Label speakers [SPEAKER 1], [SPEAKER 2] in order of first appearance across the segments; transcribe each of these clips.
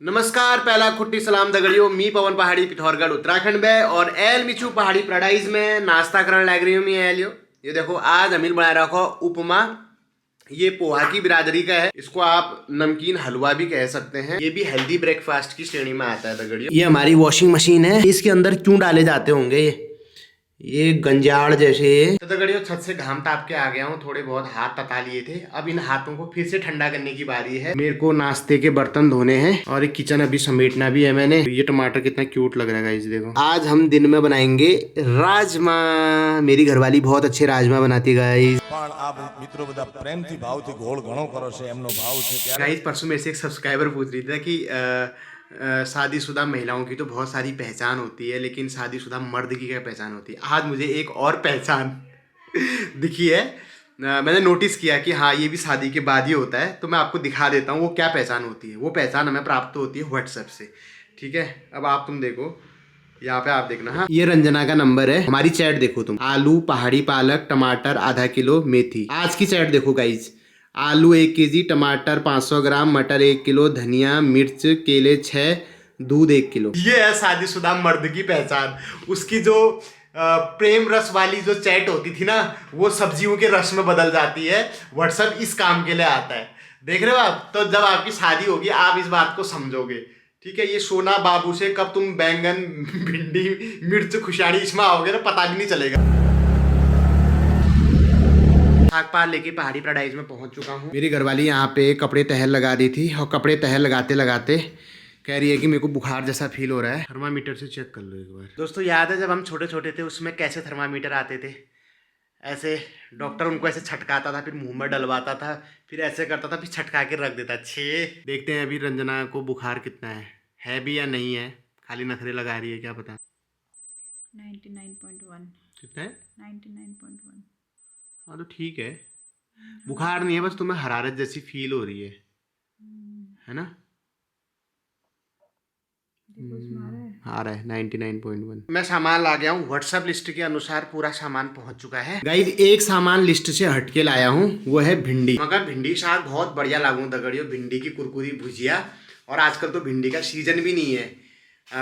[SPEAKER 1] नमस्कार, पहला खुट्टी सलाम दगड़ियों। मी पवन पहाड़ी पिथौरगढ़ उत्तराखंड में और एल मिचू पहाड़ी पैराडाइज में नाश्ता करने लग रही हूँ। मैं एलियो ये देखो, आज अमीर बना रखो उपमा। ये पोहा की बिरादरी का है, इसको आप नमकीन हलवा भी कह सकते हैं। ये भी हेल्दी ब्रेकफास्ट की श्रेणी में आता है दगड़ियों। ये हमारी वॉशिंग मशीन है, इसके अंदर क्यों डाले जाते होंगे ये गंजाड़ जैसे। तो दगड़ियों, छत से घाम ताप के आ गया हूँ, थोड़े बहुत हाथ तता लिए थे। अब इन हाथों को फिर से ठंडा करने की बारी है। मेरे को नाश्ते के बर्तन धोने हैं और एक किचन अभी समेटना भी है मैंने। ये टमाटर कितना क्यूट लग रहा है गाइस, देखो। आज हम दिन में बनाएंगे राजमा। मेरी घरवाली बहुत अच्छे राजमा बनाती है गाइस। गाइस, परसों मेरे से एक सब्सक्राइबर पूछ रही थी कि शादीशुदा महिलाओं की तो बहुत सारी पहचान होती है, लेकिन शादीशुदा मर्द की क्या पहचान होती है। आज मुझे एक और पहचान दिखी है। मैंने नोटिस किया कि हाँ, ये भी शादी के बाद ही होता है। तो मैं आपको दिखा देता हूँ वो क्या पहचान होती है। वो पहचान हमें प्राप्त होती है व्हाट्सएप से, ठीक है। अब आप तुम देखो, यहाँ पे आप देखना। हाँ, ये रंजना का नंबर है। हमारी चैट देखो तुम। आलू, पहाड़ी पालक, टमाटर आधा किलो, मेथी। आज की चैट देखो गाइज। आलू 1 केजी, टमाटर 500 ग्राम, मटर 1 किलो, धनिया, मिर्च, केले 6, दूध 1 किलो। ये है शादीशुदा मर्द की पहचान। उसकी जो प्रेम रस वाली जो चैट होती थी ना, वो सब्जियों के रस में बदल जाती है। व्हाट्सएप इस काम के लिए आता है, देख रहे हो आप। तो जब आपकी शादी होगी आप इस बात को समझोगे, ठीक है। ये सोना बाबू से कब तुम बैंगन, भिंडी, मिर्च, खुशानी इसमें आओगे ना, पता भी नहीं चलेगा। थाक पार लेके पहाड़ी पैराडाइज में पहुंच चुका हूँ। मेरी घरवाली यहाँ पे कपड़े तह लगा दी थी और कपड़े तह लगाते लगाते कह रही है कि मेरे को बुखार जैसा फील हो रहा है। थर्मामीटर से चेक कर लो एक बार। दोस्तों, याद है जब हम छोटे छोटे थे उसमें कैसे थर्मामीटर आते थे? ऐसे डॉक्टर उनको ऐसे छटकाता था, फिर मुंह में डलवाता था, फिर ऐसे करता था, फिर छटका के रख देता। देखते हैं अभी रंजना को बुखार कितना है भी या नहीं है। खाली नखरे लगा रही है, क्या पता।
[SPEAKER 2] 99.1
[SPEAKER 1] कितना है?
[SPEAKER 2] 99.1।
[SPEAKER 1] हाँ तो ठीक है, बुखार नहीं है, बस तुम्हें हरारत जैसी फील हो रही है ना? आ रहा है 99.1। मैं सामान ला गया हूँ, व्हाट्सएप लिस्ट के अनुसार पूरा सामान पहुंच चुका है गाइस। एक सामान लिस्ट से हट के लाया हूँ, वो है भिंडी। मगर भिंडी साग बहुत बढ़िया लागू दगड़ियों, भिंडी की कुरकुरी भुजिया। और आजकल तो भिंडी का सीजन भी नहीं है,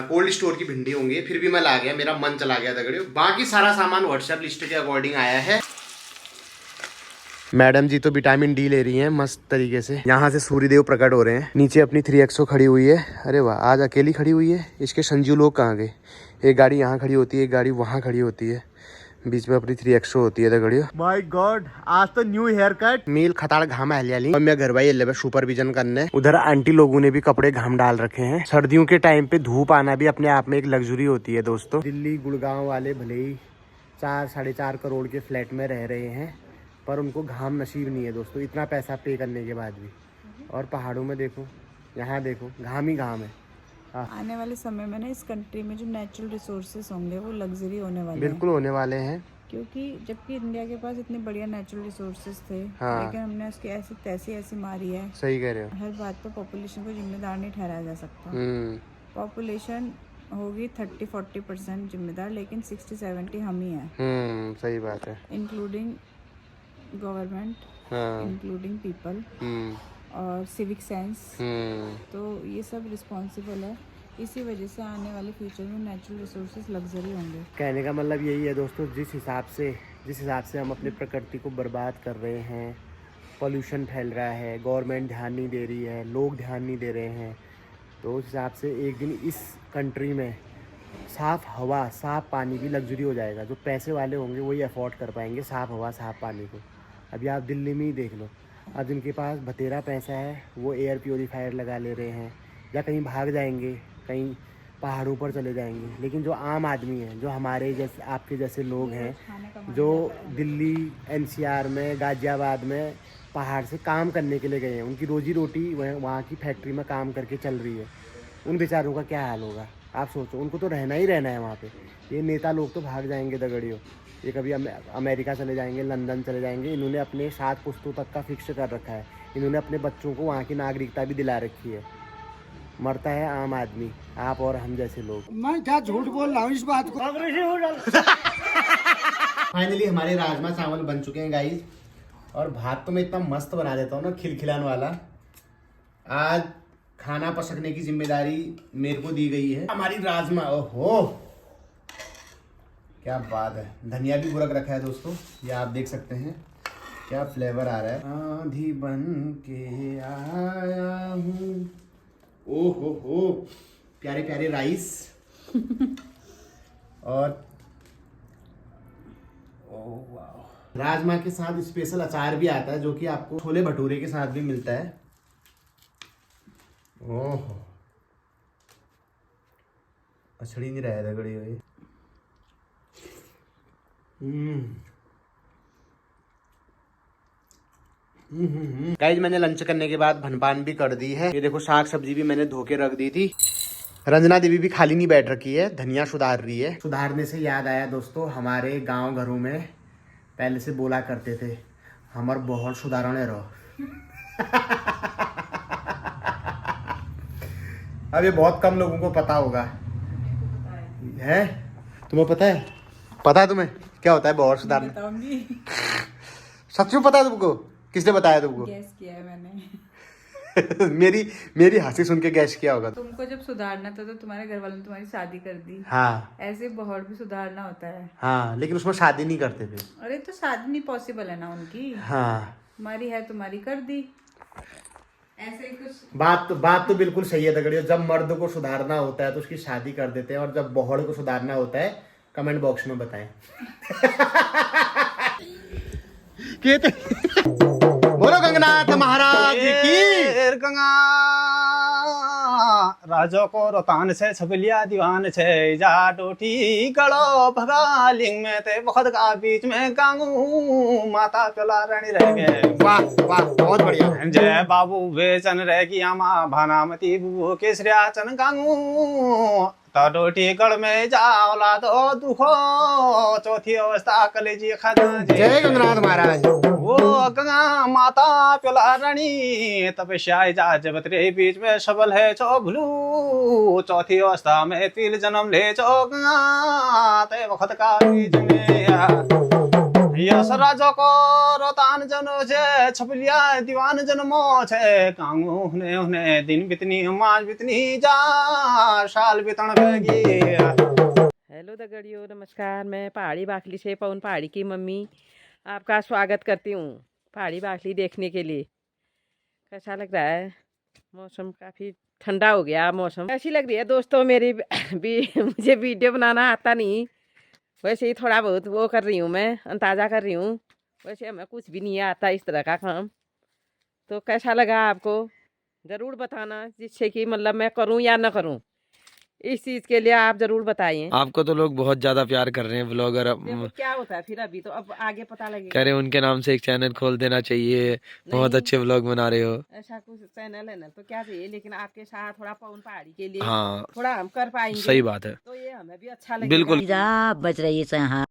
[SPEAKER 1] कोल्ड स्टोर की भिंडी होंगी। फिर भी मैं ला गया, मेरा मन चला गया दगड़ियों। बाकी सारा सामान व्हाट्सएप लिस्ट के अकॉर्डिंग आया है। मैडम जी तो विटामिन डी ले रही हैं मस्त तरीके से। यहाँ से सूर्यदेव प्रकट हो रहे हैं। नीचे अपनी 3XO खड़ी हुई है। अरे वाह, आज अकेली खड़ी हुई है। इसके संजू लोग कहाँ गए? एक गाड़ी यहाँ खड़ी होती है, एक गाड़ी वहाँ खड़ी होती है, बीच में अपनी 3XO होती है दगड़ियों। माय गॉड, आज तो न्यू हेयर कट। मील खताड़ घाम हलियाली और मैं घर भाई ले सुपरविजन करने। उधर आंटी लोगों ने भी कपड़े घाम डाल रखे हैं। सर्दियों के टाइम पे धूप आना भी अपने आप में एक लग्जरी होती है दोस्तों। दिल्ली गुड़गांव वाले भले ही 4-4.5 करोड़ के फ्लैट में रह रहे हैं, पर उनको घाम नसीब नहीं है दोस्तों, इतना पैसा पे करने के बाद भी। और पहाड़ों में देखो, यहाँ देखो, घाम ही घाम है।
[SPEAKER 2] आने वाले समय में ना इस कंट्री में जो नेचुरल रिसोर्सेज होंगे वो लग्जरी होने वाले
[SPEAKER 1] बिल्कुल होने वाले हैं।
[SPEAKER 2] क्योंकि जबकि इंडिया के पास इतने बढ़िया नेचुरल रिसोर्सेज थे, लेकिन हमने उसकी ऐसी मारी है।
[SPEAKER 1] सही कह रहे हो।
[SPEAKER 2] हर बात पर पॉपुलेशन को जिम्मेदार नहीं ठहराया जा सकता। पॉपुलेशन होगी 30-40% जिम्मेदार, लेकिन 60-70 हम ही हैं।
[SPEAKER 1] सही बात है।
[SPEAKER 2] इंक्लूडिंग गवर्नमेंट, इंक्लूडिंग पीपल और सिविक सेंस। तो ये सब रिस्पॉन्सिबल है। इसी वजह से आने वाले फ्यूचर में नेचुरल रिसोर्सेज लग्जरी होंगे।
[SPEAKER 1] कहने का मतलब यही है दोस्तों, जिस हिसाब से हम अपनी प्रकृति को बर्बाद कर रहे हैं, पोल्यूशन फैल रहा है, गवर्नमेंट ध्यान नहीं दे रही है, लोग ध्यान नहीं दे रहे हैं, तो उस हिसाब से एक दिन इस कंट्री में साफ़ हवा, साफ़ पानी भी लग्जरी हो जाएगा। जो पैसे वाले होंगे वही अफोर्ड कर पाएंगे साफ़ हवा, साफ़ पानी को। अभी आप दिल्ली में ही देख लो, अब जिनके पास बतेरा पैसा है वो एयर प्योरीफायर लगा ले रहे हैं, या कहीं भाग जाएंगे, कहीं पहाड़ों पर चले जाएंगे। लेकिन जो आम आदमी है, जो हमारे जैसे आपके जैसे लोग हैं, जो दिल्ली NCR में, गाज़ियाबाद में पहाड़ से काम करने के लिए गए हैं, उनकी रोजी रोटी वहाँ की फैक्ट्री में काम करके चल रही है, उन बेचारों का क्या हाल होगा आप सोचो। उनको तो रहना ही रहना है वहाँ पे। ये नेता लोग तो भाग जाएंगे दगड़ियों, ये कभी अमेरिका चले जाएंगे, लंदन चले जाएंगे। इन्होंने अपने 7 पुश्तों तक का फिक्स कर रखा है। इन्होंने अपने बच्चों को वहाँ की नागरिकता भी दिला रखी है। मरता है आम आदमी, आप और हम जैसे लोग।
[SPEAKER 3] मैं क्या झूठ बोल रहा हूँ इस बात को।
[SPEAKER 1] फाइनली हमारे राजमा चावल बन चुके हैं गाइस, और भात तो मैं इतना मस्त बना देता हूँ ना, खिलखिलाने वाला। आज खाना पसकने की जिम्मेदारी मेरे को दी गई है। हमारी राजमा, ओहो क्या बात है। धनिया भी बुरक रखा है दोस्तों, ये आप देख सकते हैं क्या फ्लेवर आ रहा है। आंधी बन के आया हूँ, ओहो हो, प्यारे प्यारे राइस और ओह वाह। राजमा के साथ स्पेशल अचार भी आता है जो कि आपको छोले भटूरे के साथ भी मिलता है। ओह अछड़ी नहीं रहा दगड़ी हुई। गाइस मैंने लंच करने के बाद भनपान भी कर दी है। ये देखो साग सब्जी भी मैंने धो के रख दी थी। रंजना देवी भी खाली नहीं बैठ रखी है, धनिया सुधार रही है। सुधारने से याद आया दोस्तों, हमारे गांव घरों में पहले से बोला करते थे हमार बहुत सुधारने रहो। अब ये बहुत कम लोगों को पता होगा। है तुम्हें पता है? पता है तुम्हें क्या होता है बहुत सुधारना?
[SPEAKER 2] बताऊंगी।
[SPEAKER 1] सच में पता है तुमको? किसने बताया तुमको?
[SPEAKER 2] गैस किया है मैंने।
[SPEAKER 1] मेरी हंसी सुन के गैस किया होगा।
[SPEAKER 2] तुमको जब सुधारना था तो तुम्हारे घर वालों ने तुम्हारी शादी कर दी।
[SPEAKER 1] हाँ
[SPEAKER 2] ऐसे बहुत भी सुधारना होता है।
[SPEAKER 1] हाँ, लेकिन उसमें शादी नहीं करते थे।
[SPEAKER 2] अरे तो शादी नहीं पॉसिबल है ना उनकी।
[SPEAKER 1] हाँ
[SPEAKER 2] तुम्हारी है, तुम्हारी कर दी, ऐसे ही कुछ।
[SPEAKER 1] बात तो बिल्कुल सही है दगड़ियों। जब मर्द को सुधारना होता है तो उसकी शादी कर देते हैं, और जब बहड़ को सुधारना होता है कमेंट बॉक्स में बताएं। बोलो गंगनाथ महाराज की।
[SPEAKER 4] गंगा राजो को रोतान से छपलिया दीवान छे जा टोटी गड़ो भगा लिंग में ते बहुत का बीच में गांगू माता चला रानी रह गए।
[SPEAKER 1] वाह वाह बहुत बढ़िया।
[SPEAKER 4] जय बाबू बेचन रह की आमा भानामती बुबू केसरिया चन गांगू टोटी गढ़ में जाओला तो दुखो चौथी अवस्था कलेजी खजा।
[SPEAKER 1] जय गंगनाथ महाराज।
[SPEAKER 4] वो गंगा माता प्योला रानी तपस्या जा जब तेरे बीच में सबल है चो भलू चौथी अवस्था में तिल जन्म ले चो गंगा ते वक्त का बीच में यस राजो को रोतान जनो छे छपलिया दीवान जन्मो छे कांगू हुने हुने दिन बितनी मास बितनी जा साल बितन बेगी।
[SPEAKER 5] हेलो दगड़ियों, नमस्कार। मैं पहाड़ी बाखली से पवन पहाड़ी की मम्मी आपका स्वागत करती हूँ पहाड़ी बाखली देखने के लिए। कैसा लग रहा है? मौसम काफ़ी ठंडा हो गया। मौसम कैसी लग रही है दोस्तों मेरी मुझे वीडियो बनाना आता नहीं, वैसे ही थोड़ा बहुत वो कर रही हूँ, मैं अंदाज़ा कर रही हूँ। वैसे हमें कुछ भी नहीं आता इस तरह का काम। तो कैसा लगा आपको ज़रूर बताना, जिससे कि मतलब मैं करूँ या ना करूँ, इस चीज के लिए आप जरूर बताइए।
[SPEAKER 6] आपको तो लोग बहुत ज्यादा प्यार कर रहे हैं ब्लॉगर।
[SPEAKER 5] देखो क्या होता है फिर, अभी तो अब आगे पता लगेगा।
[SPEAKER 6] कह रहे हैं उनके नाम से एक चैनल खोल देना चाहिए, बहुत अच्छे ब्लॉग बना रहे हो।
[SPEAKER 5] ऐसा कुछ चैनल है ना तो क्या चाहिए, लेकिन आपके साथ थोड़ा पवन पहाड़ी के लिए
[SPEAKER 6] हाँ
[SPEAKER 5] थोड़ा हम कर पाएंगे।
[SPEAKER 6] सही बात है,
[SPEAKER 5] तो ये हमें भी अच्छा लगेगा।
[SPEAKER 6] बिल्कुल।
[SPEAKER 7] बच रही है।